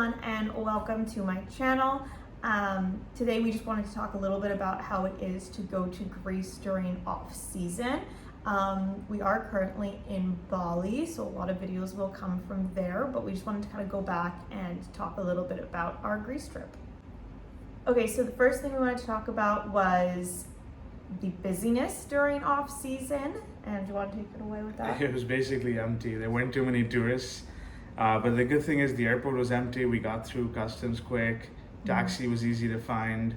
everyone, and welcome to my channel. Today we just wanted to talk a little bit about how it is to go to Greece during off season. We are currently in Bali, so a lot of videos will come from there, but we just wanted to kind of go back and talk a little bit about our Greece trip. Okay, so the first thing we wanted to talk about was the busyness during off season. And do you want to take it away with that? It was basically empty. There weren't too many tourists. But the good thing is the airport was empty. We got through customs quick. Taxi was easy to find.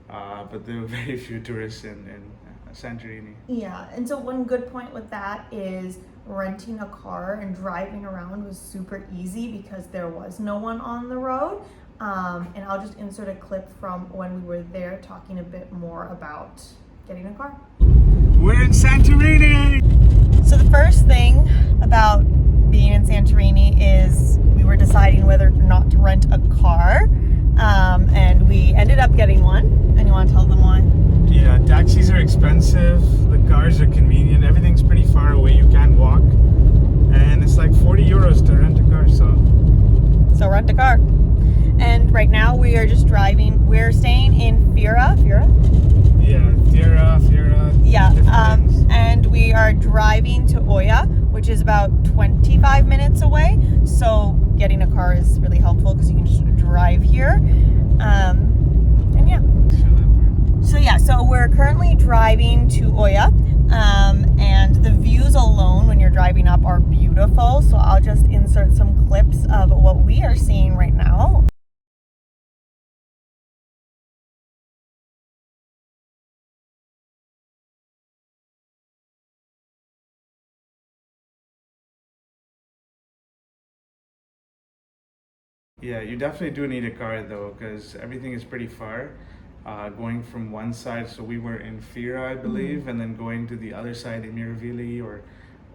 But there were very few tourists in Santorini. Yeah, and so one good point with that is renting a car and driving around was super easy because there was no one on the road. And I'll just insert a clip from when we were there talking a bit more about getting a car. We're in Santorini! So the first thing about being in Santorini is we were deciding whether or not to rent a car, and we ended up getting one. And you want to tell them why? Yeah, taxis are expensive, the cars are convenient, everything's pretty far away, you can walk, and it's like 40 euros to rent a car, So rent a car. And right now we are just driving, we're staying in Fira. Yeah, Fira. Yeah, and we are driving to Oya, which is about 25 minutes away. So getting a car is really helpful because you can just drive here. And yeah. So we're currently driving to Oya, and the views alone when you're driving up are beautiful. So I'll just insert some clips of what we are seeing right now. Yeah, you definitely do need a car though, because everything is pretty far. Going from one side, so we were in Fira, I believe, and then going to the other side in Miravili or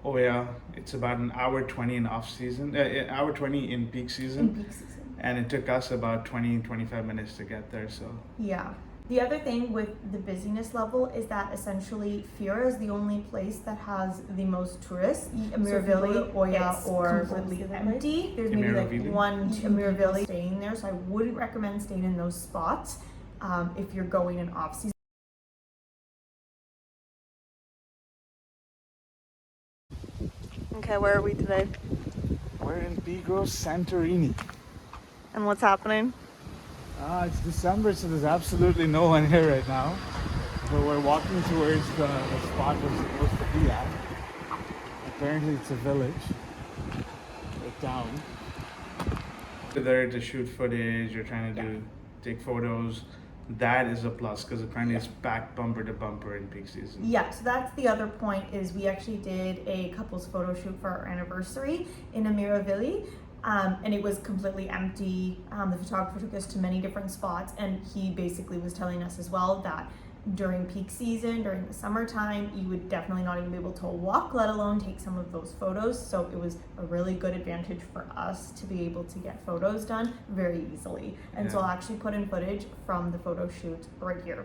Oya, it's about an hour 20 in off season, hour 20 in peak season. And it took us about 20-25 minutes to get there. So yeah. The other thing with the busyness level is that essentially Fira is the only place that has the most tourists. Miravili, Oya, or completely empty. There's maybe like one Miravili staying there, so I wouldn't recommend staying in those spots if you're going in off season. Okay, where are we today? we're in Pigos, Santorini. And what's happening? It's December, so there's absolutely no one here right now. But we're walking towards the spot we're supposed to be at. Apparently it's a village. A town. You're there to shoot footage, you're trying to take photos. That is a plus because apparently it's packed bumper to bumper in peak season. Yeah, so that's the other point is we actually did a couple's photo shoot for our anniversary in Miravili. And it was completely empty. The photographer took us to many different spots, and he basically was telling us as well that during peak season, during the summertime, you would definitely not even be able to walk, let alone take some of those photos. So it was a really good advantage for us to be able to get photos done very easily. And so I'll actually put in footage from the photo shoot right here.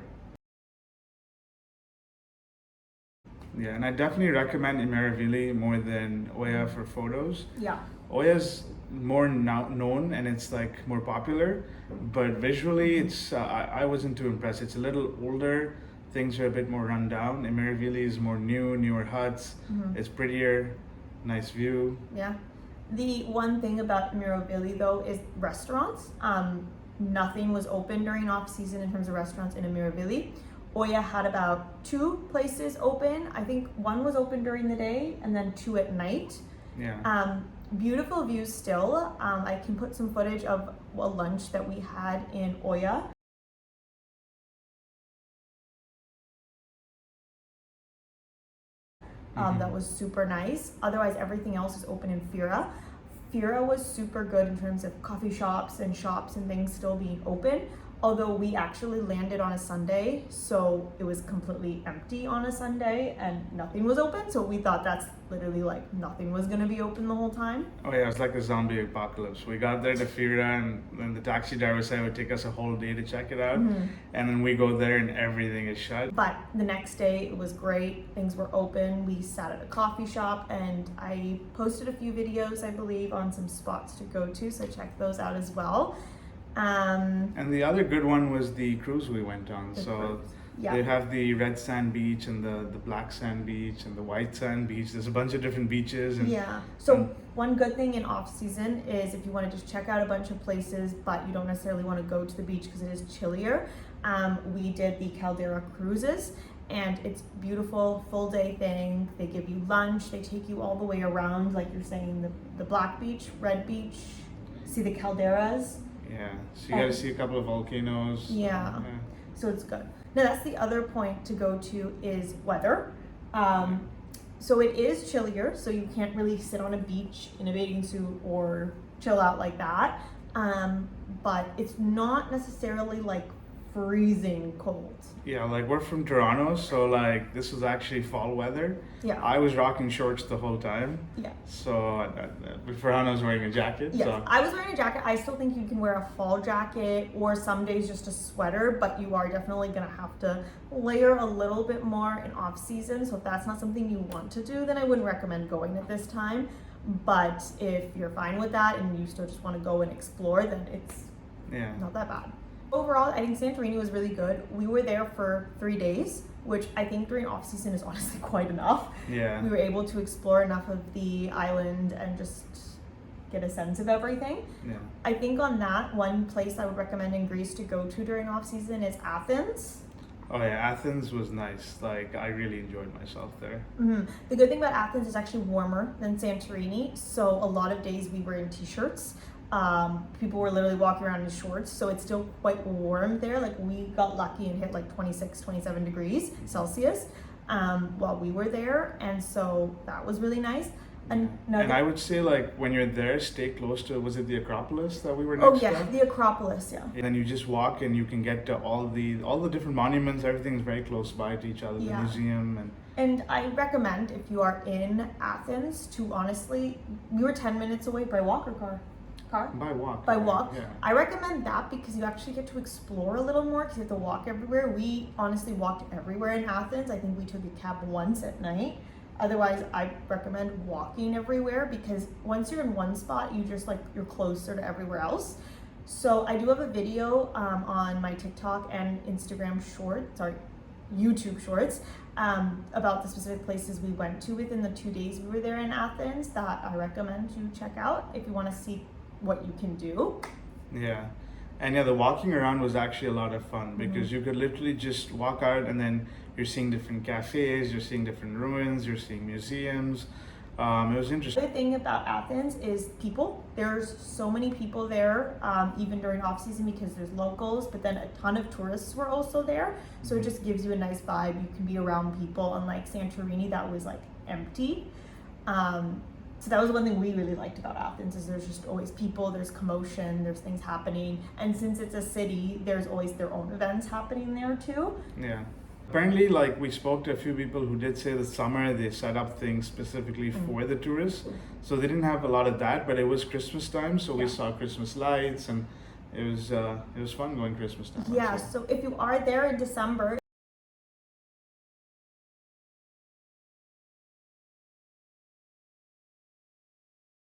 Yeah, and I definitely recommend Miravili more than Oya for photos. Yeah. Oya's more known and it's like more popular, but visually it's I wasn't too impressed. It's a little older, things are a bit more run down. Miravili is more newer huts. It's prettier, nice view. Yeah. The one thing about Miravili though is restaurants. Nothing was open during off season in terms of restaurants in Miravili. Oya had about 2 places open. I think one was open during the day and then 2 at night. Yeah. Beautiful views still. I can put some footage of a lunch that we had in Oya. That was super nice. Otherwise, everything else is open in Fira. Fira was super good in terms of coffee shops and things still being open. although we actually landed on a Sunday, so it was completely empty on a Sunday and nothing was open. So we thought that's literally like nothing was gonna be open the whole time. Oh yeah, it was like a zombie apocalypse. We got there to Fira, and then the taxi driver said it would take us a whole day to check it out. Mm-hmm. And then we go there and everything is shut. But the next day it was great. Things were open. We sat at a coffee shop and I posted a few videos, I believe, on some spots to go to. So check those out as well. And the other good one was the cruise we went on. So yeah. they have the red sand beach and the black sand beach and the white sand beach. There's a bunch of different beaches. And, yeah. So one good thing in off season is if you want to just check out a bunch of places, but you don't necessarily want to go to the beach because it is chillier. We did the Caldera cruises, and it's beautiful, full day thing. They give you lunch. They take you all the way around, like you're saying, the black beach, red beach, see the calderas. Yeah, so you got to see a couple of volcanoes. Yeah. So it's good. Now that's the other point to go to is weather. So it is chillier, so you can't really sit on a beach in a bathing suit or chill out like that. But it's not necessarily like freezing cold. Yeah, like we're from Toronto, so like this was actually fall weather. Yeah. I was rocking shorts the whole time. Yeah. So Farhana was wearing a jacket. Yes, so. I was wearing a jacket. I still think you can wear a fall jacket or some days just a sweater, but you are definitely gonna have to layer a little bit more in off season. So if that's not something you want to do, then I wouldn't recommend going at this time. But if you're fine with that and you still just want to go and explore, then it's not that bad. Overall, I think Santorini was really good. We were there for 3 days, which I think during off season is honestly quite enough. Yeah. We were able to explore enough of the island and just get a sense of everything. Yeah. I think on that, one place I would recommend in Greece to go to during off season is Athens. Oh yeah, Athens was nice. Like I really enjoyed myself there. Mm-hmm. The good thing about Athens is actually warmer than Santorini, so a lot of days we were in t-shirts. People were literally walking around in shorts, so it's still quite warm there. Like we got lucky and hit like 26, 27 degrees Celsius while we were there, and so that was really nice. And I would say like when you're there, stay close to, was it the Acropolis that we were next to? Oh yeah, the Acropolis, yeah. And then you just walk and you can get to all the different monuments. Everything's very close by to each other. The museum and I recommend if you are in Athens to honestly, we were 10 minutes away by walk or car. By walk. By walk. Yeah. I recommend that because you actually get to explore a little more because you have to walk everywhere. We honestly walked everywhere in Athens. I think we took a cab once at night. Otherwise, I recommend walking everywhere because once you're in one spot, you just like you're closer to everywhere else. So I do have a video on my TikTok and Instagram YouTube shorts about the specific places we went to within the 2 days we were there in Athens that I recommend you check out if you want to see what you can do. Yeah. And yeah, the walking around was actually a lot of fun because you could literally just walk out and then you're seeing different cafes, you're seeing different ruins, you're seeing museums. It was interesting. The other thing about Athens is people. There's so many people there, even during off season because there's locals, but then a ton of tourists were also there. So it just gives you a nice vibe. You can be around people, unlike Santorini that was like empty. So that was one thing we really liked about Athens is there's just always people, there's commotion, there's things happening. And since it's a city, there's always their own events happening there too. Yeah. Apparently, like we spoke to a few people who did say the summer they set up things specifically for the tourists. So they didn't have a lot of that, but it was Christmas time, so we saw Christmas lights and it was fun going Christmas time. Yeah, so if you are there in December,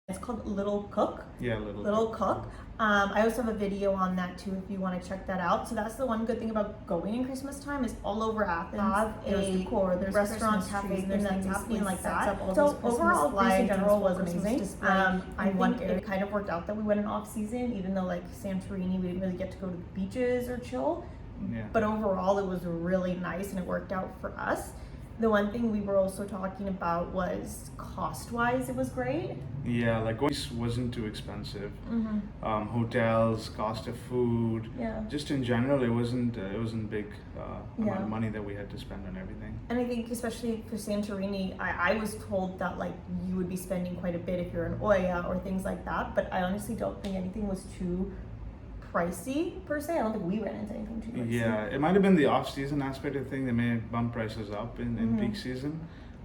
it's called Little Cook. Yeah, Little Cook. I also have a video on that too if you want to check that out. So that's the one good thing about going in Christmas time is all over Athens. There's decor, there's restaurants, cafes, and that's happening like that. So overall, Greece in general was amazing. I think it kind of worked out that we went in off season, even though like Santorini, we didn't really get to go to the beaches or chill. Yeah. But overall, it was really nice and it worked out for us. The one thing we were also talking about was cost-wise, it was great. Yeah, like Greece wasn't too expensive. Hotels, cost of food, just in general, it wasn't big amount of money that we had to spend on everything. And I think especially for Santorini, I was told that like you would be spending quite a bit if you're in Oya or things like that, but I honestly don't think anything was too pricey per se. I don't think we ran into anything too pricey. Yeah, it might have been the off-season aspect of the thing. They may bump prices up in peak season.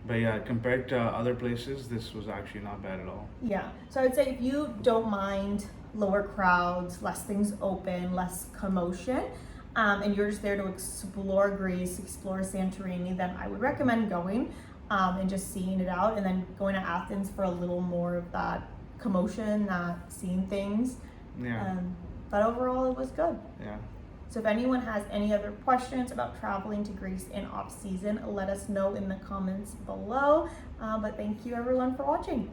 But yeah, compared to other places, this was actually not bad at all. Yeah, so I would say if you don't mind lower crowds, less things open, less commotion, and you're just there to explore Greece, explore Santorini, then I would recommend going and just seeing it out, and then going to Athens for a little more of that commotion, that seeing things. Yeah. But overall, it was good. Yeah. So if anyone has any other questions about traveling to Greece in off season, let us know in the comments below. But thank you everyone for watching.